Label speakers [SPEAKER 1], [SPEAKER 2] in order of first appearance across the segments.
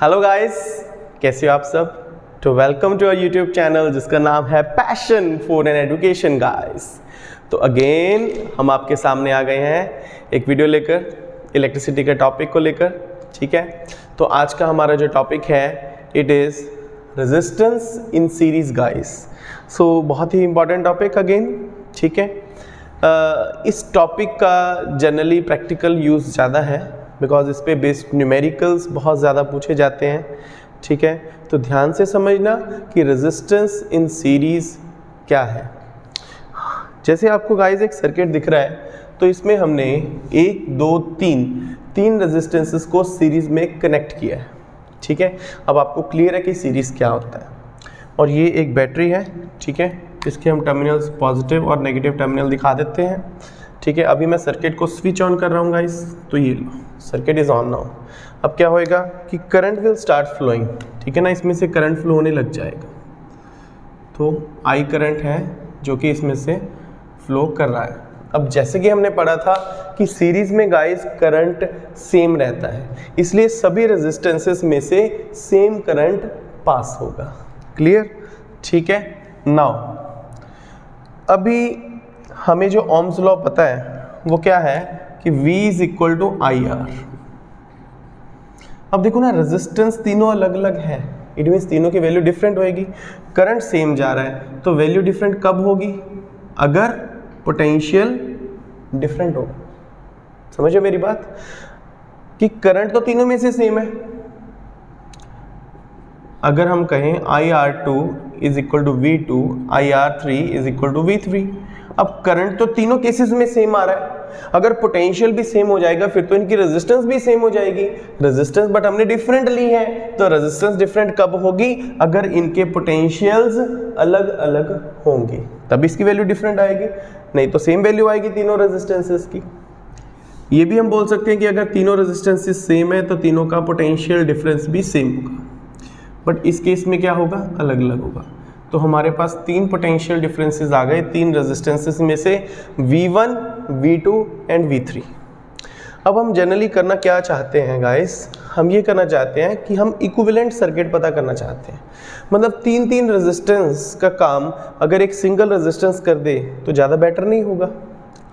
[SPEAKER 1] Hello guys, कैसे हो आप सब। तो welcome to our YouTube channel जिसका नाम है passion for an education guys. तो अगेन हम आपके सामने आ गए हैं एक वीडियो लेकर, इलेक्ट्रिसिटी के टॉपिक को लेकर। ठीक है, तो आज का हमारा जो टॉपिक है it is resistance in series guys. So बहुत ही इंपॉर्टेंट टॉपिक अगेन। ठीक है, इस टॉपिक का जनरली प्रैक्टिकल यूज़ ज़्यादा है बिकॉज इस पे बेस्ड न्यूमेरिकल्स बहुत ज़्यादा पूछे जाते हैं। ठीक है, तो ध्यान से समझना कि रेजिस्टेंस इन सीरीज़ क्या है। जैसे आपको गाइस एक सर्किट दिख रहा है, तो इसमें हमने 1 2 3 रेजिस्टेंसेस को सीरीज़ में कनेक्ट किया है। ठीक है, अब आपको क्लियर है कि सीरीज़ क्या होता है। और ये एक बैटरी है। ठीक है, इसके हम टर्मिनल्स पॉजिटिव और नेगेटिव टर्मिनल दिखा देते हैं। ठीक है, अभी मैं सर्किट को स्विच ऑन कर रहा हूँ गाइस, तो ये लो सर्किट इज़ ऑन नाउ। अब क्या होएगा कि करंट विल स्टार्ट फ्लोइंग। ठीक है ना, इसमें से करंट फ्लो होने लग जाएगा। तो आई करंट है जो कि इसमें से फ्लो कर रहा है। अब जैसे कि हमने पढ़ा था कि सीरीज में गाइस करंट सेम रहता है, इसलिए सभी रेजिस्टेंसेस में से सेम करंट पास होगा। क्लियर? ठीक है, नाउ अभी हमें जो ओम्स लॉ पता है वो क्या है कि V is equal to I R. अब देखो ना, रेजिस्टेंस तीनों अलग अलग है, इट मीन्स तीनों की वैल्यू डिफरेंट होएगी। करंट सेम जा रहा है तो वैल्यू डिफरेंट कब होगी? अगर पोटेंशियल डिफरेंट होगा। समझो मेरी बात कि करंट तो तीनों में से सेम है। अगर हम कहें IR2 is equal to V2, IR3 is equal to V3। अब करंट तो तीनों केसेस में सेम आ रहा है, अगर पोटेंशियल भी सेम हो जाएगा फिर तो इनकी रेजिस्टेंस भी सेम हो जाएगी। रेजिस्टेंस बट हमने डिफरेंट ली है, तो रेजिस्टेंस डिफरेंट कब होगी? अगर इनके पोटेंशियल्स अलग अलग होंगे तब इसकी वैल्यू डिफरेंट आएगी, नहीं तो सेम वैल्यू आएगी तीनों रेजिस्टेंसेस की। ये भी हम बोल सकते हैं कि अगर तीनों रेजिस्टेंसेस सेम है तो तीनों का पोटेंशियल डिफरेंस भी सेम होगा, बट इस केस में क्या होगा? अलग अलग होगा। तो हमारे पास 3 पोटेंशियल डिफरेंसेस आ गए 3 रेजिस्टेंसेस में से, V1, V2 एंड V3। अब हम जनरली करना क्या चाहते हैं गाइस, हम ये करना चाहते हैं कि हम इक्विवेलेंट सर्किट पता करना चाहते हैं। मतलब 3 रेजिस्टेंस का काम अगर एक सिंगल रेजिस्टेंस कर दे तो ज़्यादा बेटर नहीं होगा?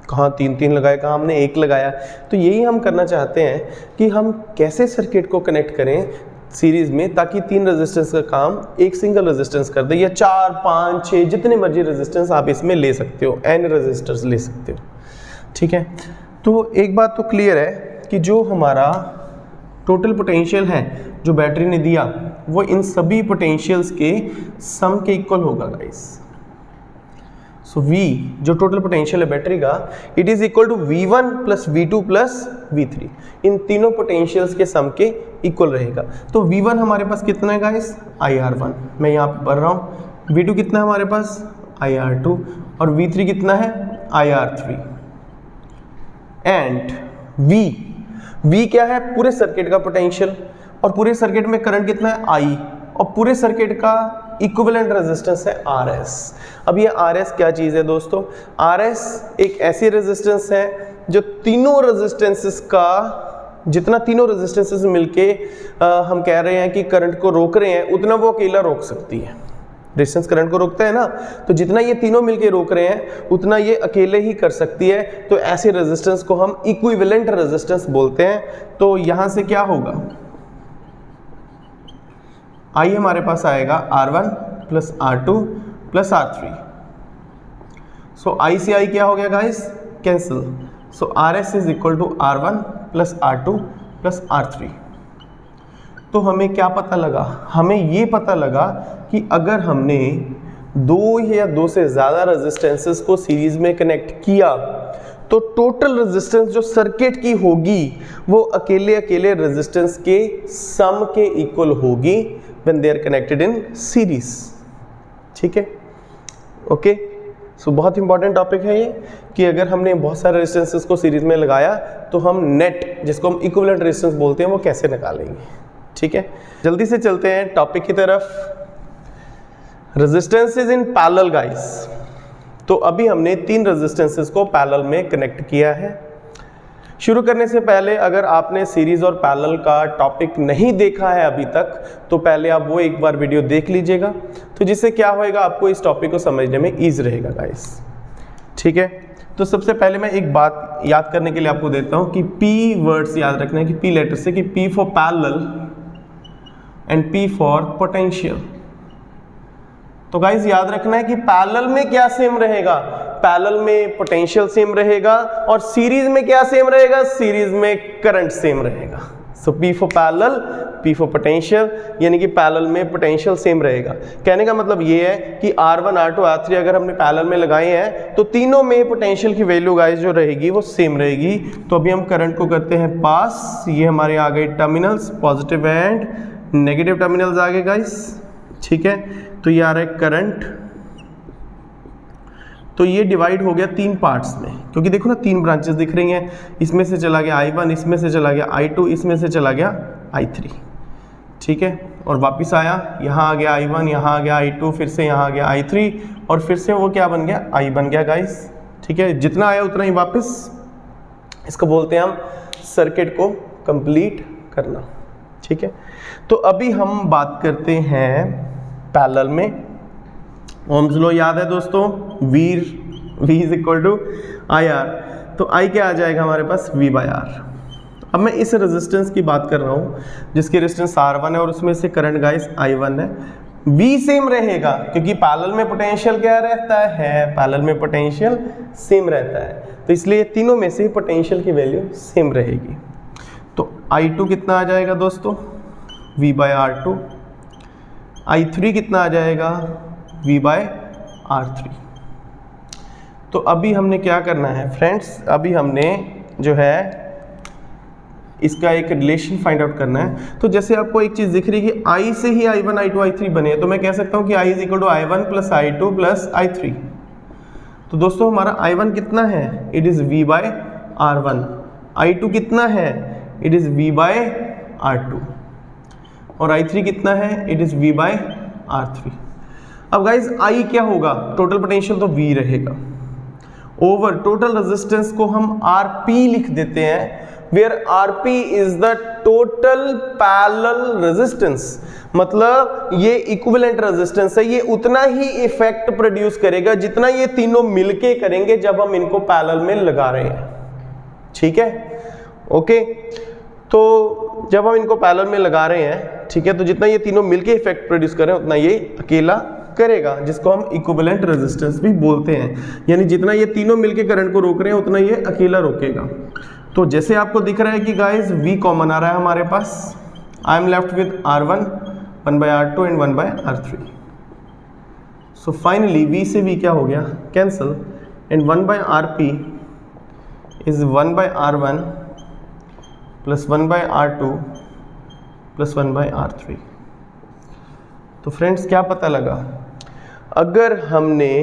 [SPEAKER 1] कहाँ 3 लगाया, कहाँ हमने 1 लगाया। तो यही हम करना चाहते हैं कि हम कैसे सर्किट को कनेक्ट करें सीरीज में ताकि 3 रेजिस्टेंस का काम एक सिंगल रेजिस्टेंस कर दे, या 4 5 6 जितने मर्जी रेजिस्टेंस आप इसमें ले सकते हो, n रेजिस्टर्स ले सकते हो। ठीक है, तो एक बात तो क्लियर है कि जो हमारा टोटल पोटेंशियल है जो बैटरी ने दिया वो इन सभी पोटेंशियल्स के सम के इक्वल होगा गाइस। सो V जो टोटल पोटेंशियल है बैटरी का, it is equal to V1 plus V2 plus V3। इन तीनों पोटेंशियल्स के सम के इक्वल रहेगा। तो V1 हमारे पास कितना है गाइस? IR1, मैं यहाँ पे भर रहा हूँ। V2 कितना है हमारे पास? IR2। और V3 कितना है? IR3। एंड V क्या है? पूरे सर्किट का पोटेंशियल, और पूरे सर्किट में करंट कितना है? I, और पूरे सर्किट का इक्विवेलेंट रेजिस्टेंस है RS। अब ये RS क्या चीज़ है दोस्तों? RS एक ऐसी रेजिस्टेंस है जो तीनों रेजिस्टेंसेस का, जितना तीनों रेजिस्टेंसेस मिलके हम कह रहे हैं कि करंट को रोक रहे हैं, उतना वो अकेला रोक सकती है। रेजिस्टेंस करंट को रोकता है ना, तो जितना ये तीनों मिलके रोक रहे हैं उतना ये अकेले ही कर सकती है। तो ऐसे रेजिस्टेंस को हम इक्विवेलेंट रेजिस्टेंस बोलते हैं। तो यहाँ से क्या होगा? I हमारे पास आएगा R1 plus R2 plus R3। So I से I क्या हो गया guys? Cancel. So RS is equal to R1 plus R2 plus R3। तो हमें क्या पता लगा? हमें ये पता लगा कि अगर हमने 2 या 2 से ज़्यादा रेजिस्टेंसेस को सीरीज में कनेक्ट किया तो टोटल रेजिस्टेंस जो सर्किट की होगी वो अकेले अकेले रेजिस्टेंस के सम के इक्वल होगी when they are connected in series। ठीक है, ओके। सो बहुत इंपॉर्टेंट टॉपिक है ये कि अगर हमने बहुत सारे रेजिस्टेंसेस को सीरीज में लगाया तो हम नेट, जिसको हम इक्विवेलेंट रेजिस्टेंस बोलते हैं, वो कैसे निकालेंगे। ठीक है, जल्दी से चलते हैं टॉपिक की तरफ। Resistances in parallel guys. तो अभी हमने 3 रेजिस्टेंसेस को पैरेलल में कनेक्ट किया है। शुरू करने से पहले अगर आपने सीरीज और पैरेलल का टॉपिक नहीं देखा है अभी तक तो पहले आप वो एक बार वीडियो देख लीजिएगा, तो जिससे क्या होएगा आपको इस टॉपिक को समझने में ईजी रहेगा गाइस। ठीक है, तो सबसे पहले मैं एक बात याद करने के लिए आपको देता हूं कि P वर्ड्स याद रखना है कि P लेटर से, कि P for parallel and P for potential. तो गाइस याद रखना है कि पैरेलल में क्या सेम रहेगा, पैरेलल में पोटेंशियल सेम रहेगा, और सीरीज में क्या सेम रहेगा, सीरीज में करंट सेम रहेगा। सो P for parallel, P for potential, यानी कि पैरेलल में पोटेंशियल सेम रहेगा। कहने का मतलब ये है कि R1, R2, R3 अगर हमने पैरेलल में लगाए हैं तो तीनों में पोटेंशियल की वैल्यू गाइस जो रहेगी वो सेम रहेगी। तो अभी हम करंट को करते हैं पास, ये हमारे आ गए terminals, positive and negative terminals आ गए गाइस। ठीक है, तो ये आ रहा है करंट। तो ये डिवाइड हो गया 3 पार्ट्स में, क्योंकि देखो ना 3 ब्रांचेस दिख रही हैं, इसमें से चला गया I1, इसमें से चला गया I2, इसमें से चला गया I3। ठीक है, और वापस आया, यहाँ आ गया I1, यहाँ आ गया I2, फिर से यहाँ आ गया I3, और फिर से वो क्या बन गया, I बन गया गाइस। ठीक है, जितना आया उतना ही वापस, इसको बोलते हैं हम सर्किट को कंप्लीट करना। ठीक है, तो अभी हम बात करते हैं पैरेलल में। ओम्स लॉ याद है दोस्तों, V is equal to IR, तो I क्या आ जाएगा हमारे पास, V/R। अब मैं इस रेजिस्टेंस की बात कर रहा हूँ जिसकी रेजिस्टेंस R1 है और उसमें से करंट गाइस I1 है। V सेम रहेगा क्योंकि पैरेलल में पोटेंशियल क्या रहता है, पैरेलल में पोटेंशियल सेम रहता है, तो इसलिए तीनों में से पोटेंशियल की वैल्यू सेम रहेगी। तो I2 कितना आ जाएगा दोस्तों, V/R2। I3 कितना आ जाएगा, V/R3। तो अभी हमने क्या करना है फ्रेंड्स, अभी हमने जो है इसका एक रिलेशन फाइंड आउट करना है। तो जैसे आपको एक चीज़ दिख रही है कि I से ही I1, I2, I3 बने, तो मैं कह सकता हूँ कि I is equal to I1 plus I2 plus I3। तो दोस्तों हमारा I1 कितना है, इट इज़ V/R1। I2 कितना है, इट इज़ V/R2, और I3 कितना है, इट इज़ V/R3। अब गाइज I क्या होगा, टोटल पोटेंशियल तो V रहेगा, ओवर टोटल रेजिस्टेंस को हम RP लिख देते हैं, where RP is the total parallel resistance. मतलब ये इक्विवेलेंट रेजिस्टेंस है, ये उतना ही इफेक्ट प्रोड्यूस करेगा जितना ये तीनों मिलके करेंगे जब हम इनको पैरेलल में लगा रहे हैं। ठीक है, ओके, तो जब हम इनको पैरेलल में लगा रहे हैं, ठीक है, तो जितना ये तीनों मिलके इफेक्ट प्रोड्यूस करें उतना ये अकेला करेगा, जिसको हम इक्विवेलेंट रेजिस्टेंस भी बोलते हैं। यानी जितना ये तीनों मिलके करंट को रोक रहे हैं उतना ये अकेला रोकेगा। तो जैसे आपको दिख रहा है कि गाइस V कॉमन आ रहा है हमारे पास, I am left with R1, 1/R2 and 1/R3। So finally V से V क्या हो गया, cancel, and 1/RP is 1/R1 plus 1/R2 plus 1/R3। तो फ्रेंड्स क्या पता लगा, अगर हमने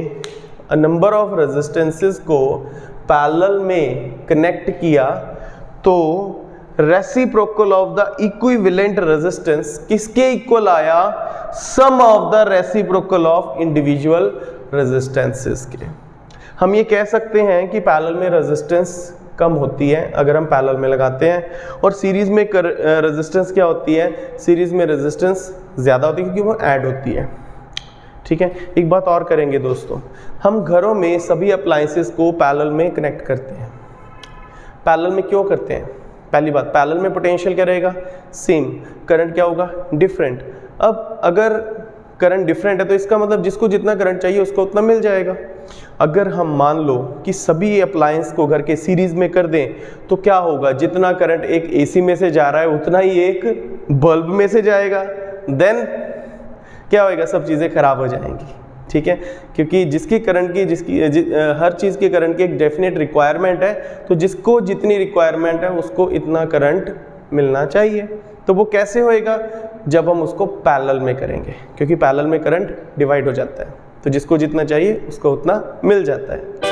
[SPEAKER 1] नंबर ऑफ रेजिस्टेंसेस को पैरेलल में कनेक्ट किया तो reciprocal of the equivalent resistance किसके इक्वल आया, sum of the reciprocal of individual resistances के। हम ये कह सकते हैं कि पैरेलल में रेजिस्टेंस कम होती है अगर हम पैरेलल में लगाते हैं, और सीरीज में रेजिस्टेंस क्या होती है, सीरीज में रेजिस्टेंस ज़्यादा होती है क्योंकि वो ऐड होती है। ठीक है, एक बात और करेंगे दोस्तों, हम घरों में सभी अप्लायंसेस को पैरेलल में कनेक्ट करते हैं। पैरेलल में क्यों करते हैं, पहली बात, पैरेलल में पोटेंशियल क्या रहेगा, सेम, करंट क्या होगा, डिफरेंट। अब अगर करंट डिफरेंट है तो इसका मतलब जिसको जितना करंट चाहिए उसको उतना मिल जाएगा। अगर हम मान लो कि सभी अप्लायंस को घर के सीरीज में कर दें तो क्या होगा, जितना करंट एक AC में से जा रहा है उतना ही एक बल्ब में से जाएगा, देन क्या होएगा, सब चीज़ें खराब हो जाएंगी। ठीक है, क्योंकि जिसकी करंट की हर चीज़ की करंट की एक डेफिनेट रिक्वायरमेंट है, तो जिसको जितनी रिक्वायरमेंट है उसको इतना करंट मिलना चाहिए। तो वो कैसे होएगा, जब हम उसको पैरेलल में करेंगे, क्योंकि पैरेलल में करंट डिवाइड हो जाता है, तो जिसको जितना चाहिए उसको उतना मिल जाता है।